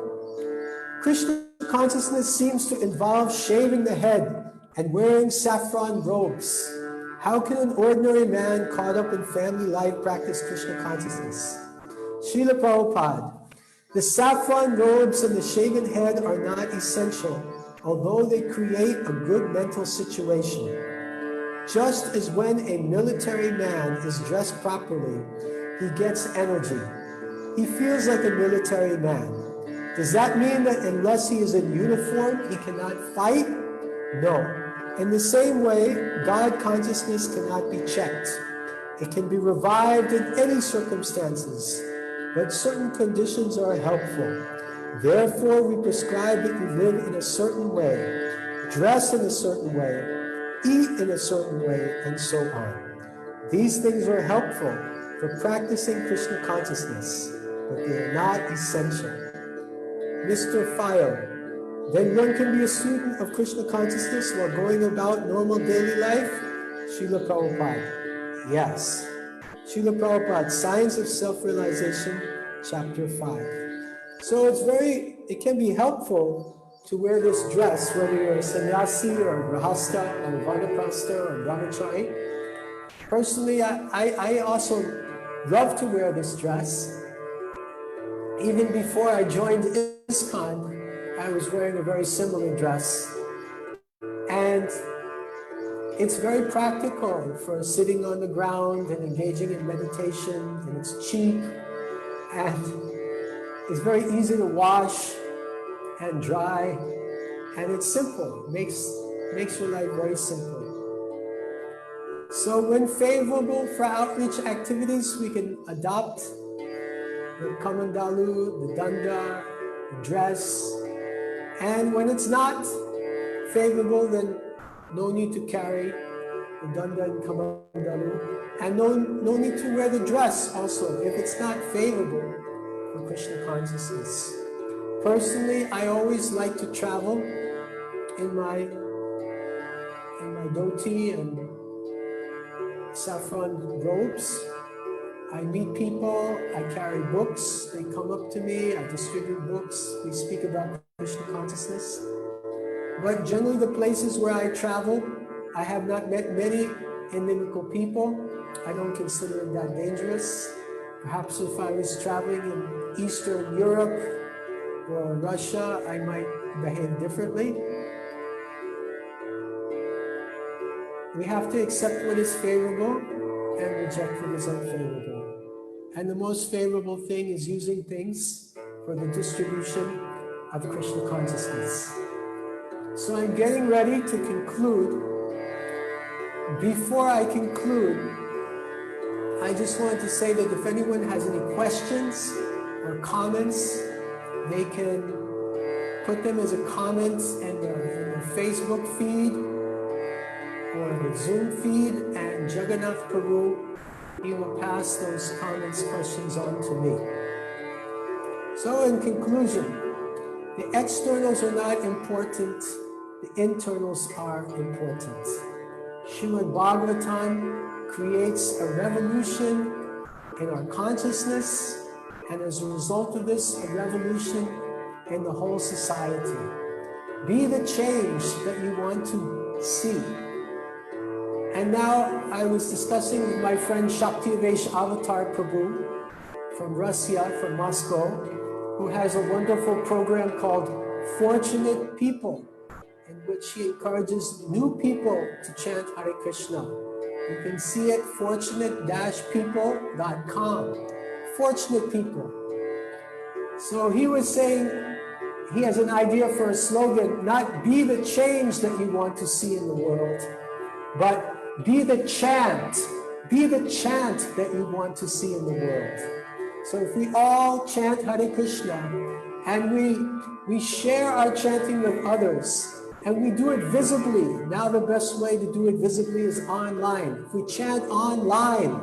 Krishna consciousness seems to involve shaving the head and wearing saffron robes. How can an ordinary man caught up in family life practice Krishna consciousness? Srila Prabhupada. The saffron robes and the shaven head are not essential, although they create a good mental situation. Just as when a military man is dressed properly, he gets energy. He feels like a military man. Does that mean that unless he is in uniform, he cannot fight? No. In the same way, God consciousness cannot be checked. It can be revived in any circumstances, but certain conditions are helpful. Therefore, we prescribe that you live in a certain way, dress in a certain way, eat in a certain way, and so on. These things are helpful for practicing Krishna consciousness, but they are not essential. Mr. File. Then one can be a student of Krishna consciousness while going about normal daily life? Srila Prabhupada. Yes. Srila Prabhupada, Science of Self-Realization, Chapter 5. So it can be helpful to wear this dress, whether you're a sannyasi or a grihastha or a vanaprastha or a brahmachari. Personally, I also love to wear this dress. Even before I joined ISKCON, I was wearing a very similar dress. And it's very practical for sitting on the ground and engaging in meditation, and it's cheap, and it's very easy to wash and dry, and it's simple. It makes your life very simple. So when favorable for outreach activities, we can adopt the kamandalu, the danda, the dress, and when it's not favorable, then no need to carry the danda and kamandalu, and no need to wear the dress also if it's not favorable for Krishna consciousness. Personally, I always like to travel in my dhoti and saffron robes. I meet people, I carry books, they come up to me, I distribute books, we speak about Krishna consciousness. But generally the places where I travel, I have not met many inimical people. I don't consider it that dangerous. Perhaps if I was traveling in Eastern Europe or Russia, I might behave differently. We have to accept what is favorable and reject what is unfavorable. And the most favorable thing is using things for the distribution of Krishna consciousness. So I'm getting ready to conclude. Before I conclude, I just want to say that if anyone has any questions or comments, they can put them as a comment in the Facebook feed or the Zoom feed, and Jagannath Prabhu, he will pass those comments, questions on to me. So in conclusion, the externals are not important, the internals are important. Srimad Bhagavatam creates a revolution in our consciousness, and as a result of this, a revolution in the whole society. Be the change that you want to see. And now I was discussing with my friend Shaktivesh Avatar Prabhu from Russia, from Moscow, who has a wonderful program called Fortunate People, in which he encourages new people to chant Hare Krishna. You can see it, fortunate-people.com. Fortunate people. So he was saying he has an idea for a slogan, not be the change that you want to see in the world, but be the chant that you want to see in the world. So if we all chant Hare Krishna and we share our chanting with others, and we do it visibly. Now the best way to do it visibly is online. If we chant online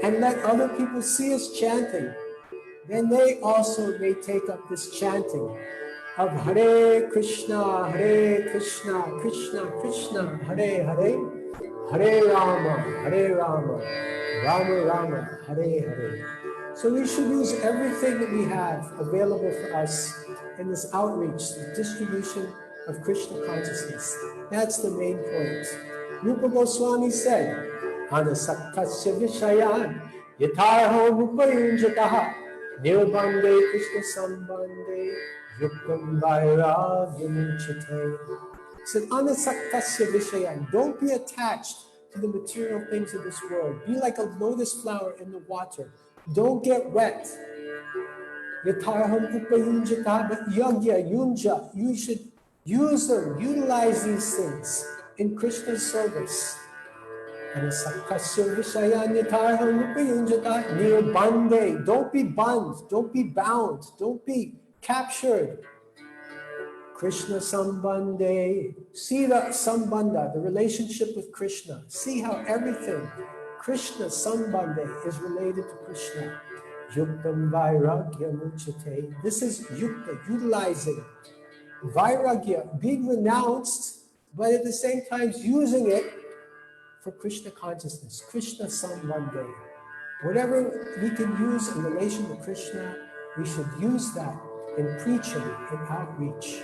and let other people see us chanting, then they also may take up this chanting of Hare Krishna, Krishna Krishna, Hare Hare, Hare Rama, Rama Rama, Hare Hare. So we should use everything that we have available for us in this outreach, the distribution of Krishna consciousness. That's the main point. Rupa Goswami said, Anasaktasya Vishayan Yatarho Rupayunjataha Nirbande Krishna Sambande Yuktam Vairagyam Chite. He said, Anasaktasya Vishayan, don't be attached to the material things of this world. Be like a lotus flower in the water. Don't get wet. Yatarham Upayunjataha, but Yagya, Yunja, you should use them, utilize these things in Krishna's service. Don't be bummed, don't be bound, don't be captured. Krishna Sambande. See the Sambandha, the relationship with Krishna. See how everything, Krishna Sambande, is related to Krishna. Yuktam Vairagya Muchate. This is yukta, utilizing. Vairagya, being renounced, but at the same time using it for Krishna consciousness, Krishna Sambandhe. Whatever we can use in relation to Krishna, we should use that in preaching, in outreach.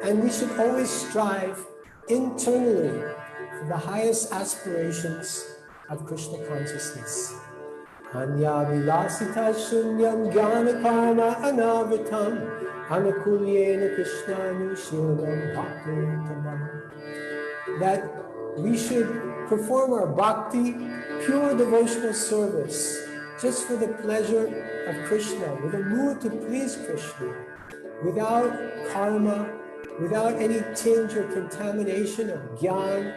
And we should always strive internally for the highest aspirations of Krishna consciousness. Anya vilasita shunyam jnana karma anavitam Anukulyena Krishna Nushilam Bhakti. That we should perform our bhakti, pure devotional service, just for the pleasure of Krishna, with a mood to please Krishna, without karma, without any tinge or contamination of jnana.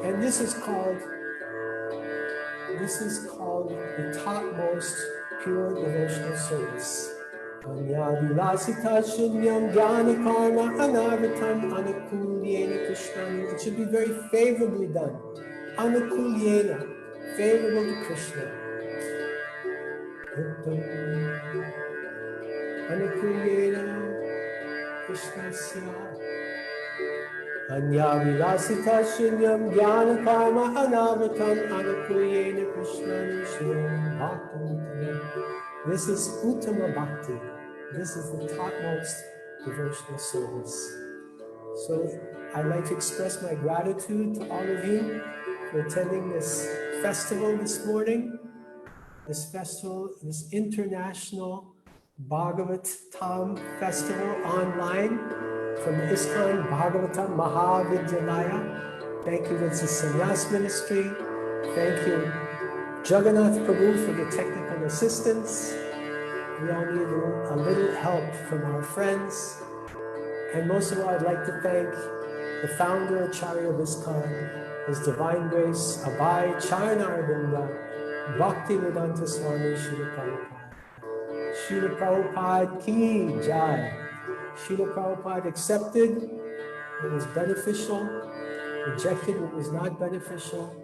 And this is called the topmost pure devotional service. It should be very favorably done. Anukulyena, favorable to Krishna. Anukulyena Krishnasya. Anya vilasita shunyam jnana karma anavatam anukulyena Krishnasya bhakti. This is Uttama Bhakti. This is the topmost devotional service. So I'd like to express my gratitude to all of you for attending this festival this morning. This festival, this International Bhagavatam Festival online from the ISKCON Bhagavatam Mahavidyalaya. Thank you to the Sannyasa Ministry. Thank you, Jagannath Prabhu, for the technical assistance. We all need a little help from our friends. And most of all, I'd like to thank the founder, Acharya of ISKCON, His Divine Grace, Abhay Charanarvinda, Bhaktivedanta Swami Srila Prabhupada. Srila Prabhupada ki jai. Srila Prabhupada accepted what was beneficial, rejected what was not beneficial,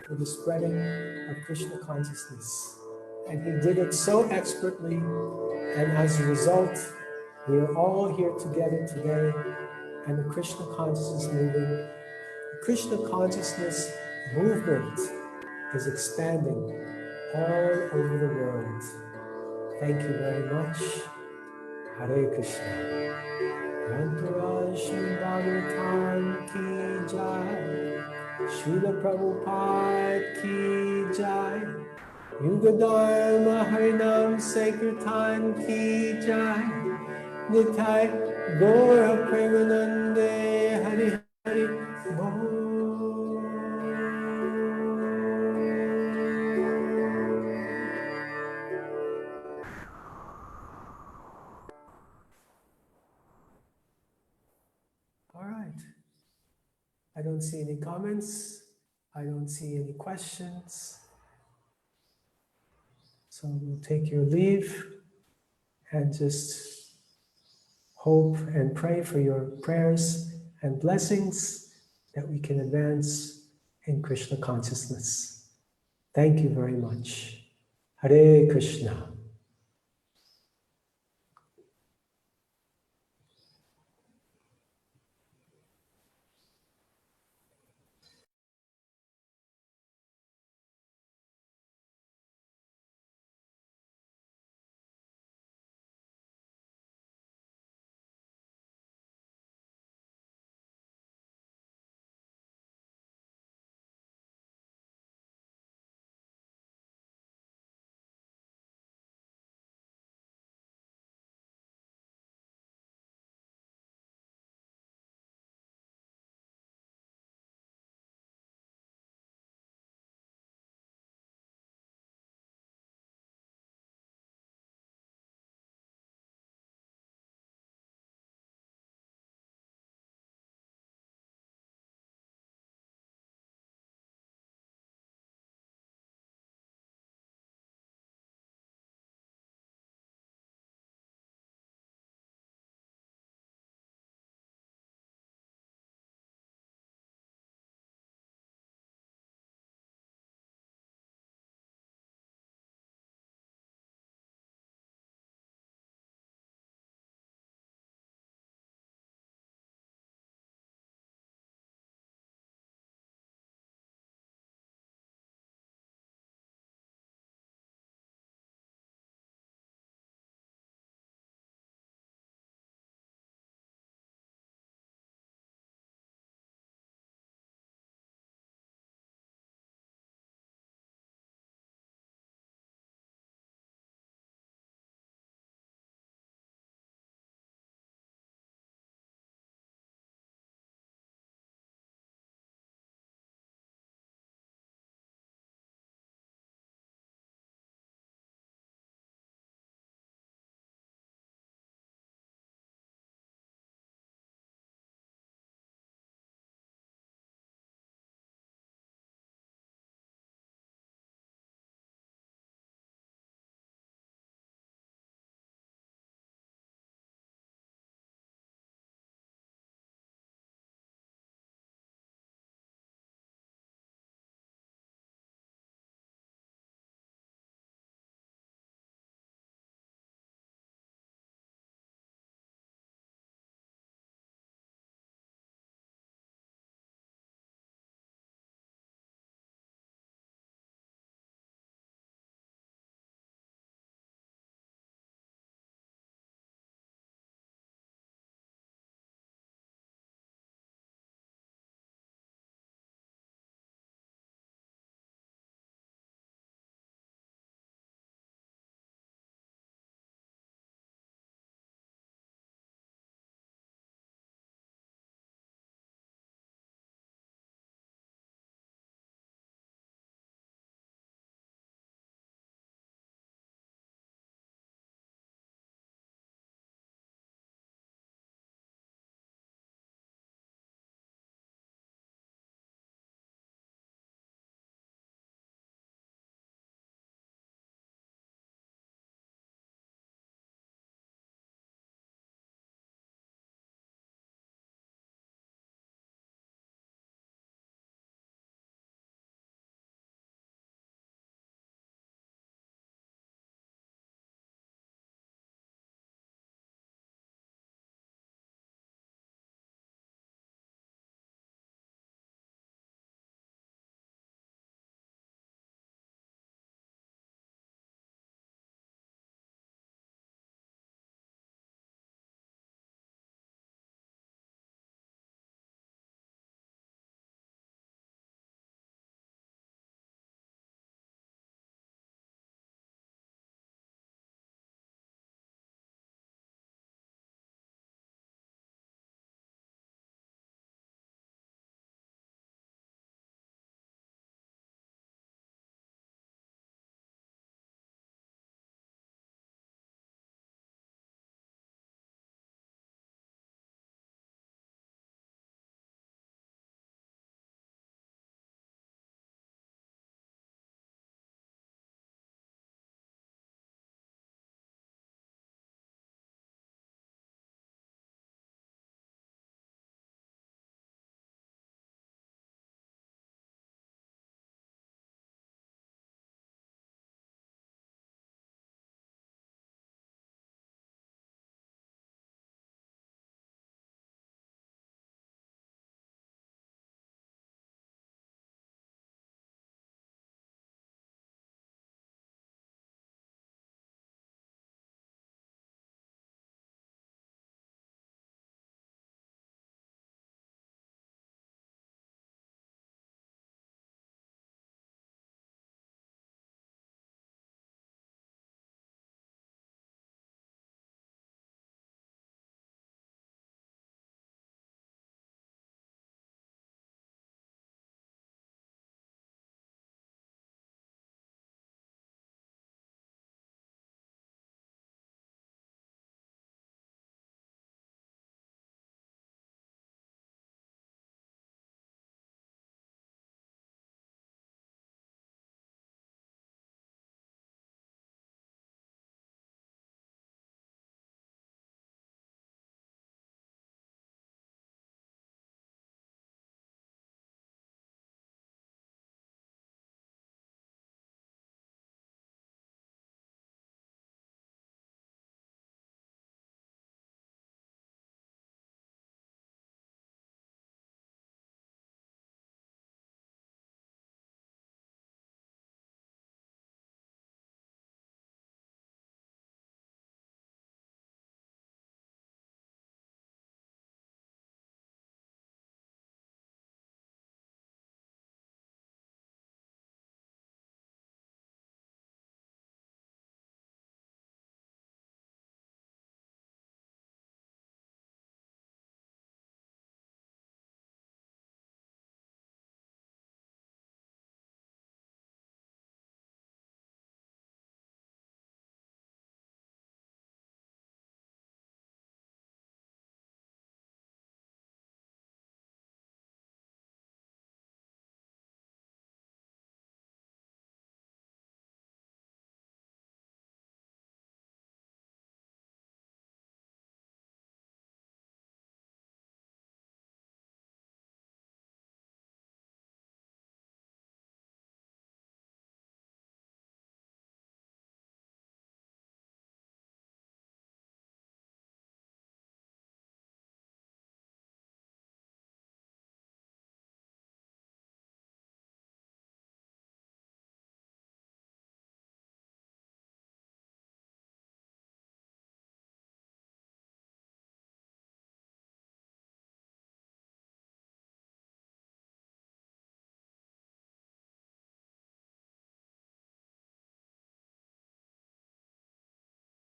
for the spreading of Krishna consciousness. And he did it so expertly, and as a result, we are all here together today, and the Krishna consciousness moving. The Krishna consciousness movement is expanding all over the world. Thank you very much. Hare Krishna. Tanpura Srimad Bhagavatam ki jai. Srila Prabhupada ki jai. Yuga Dharma Harinam Sankirtan ki jai. Nitai Gaura Premanande Hari Hari Bol. All right. I don't see any comments. I don't see any questions. So we'll take your leave and just hope and pray for your prayers and blessings that we can advance in Krishna consciousness. Thank you very much. Hare Krishna.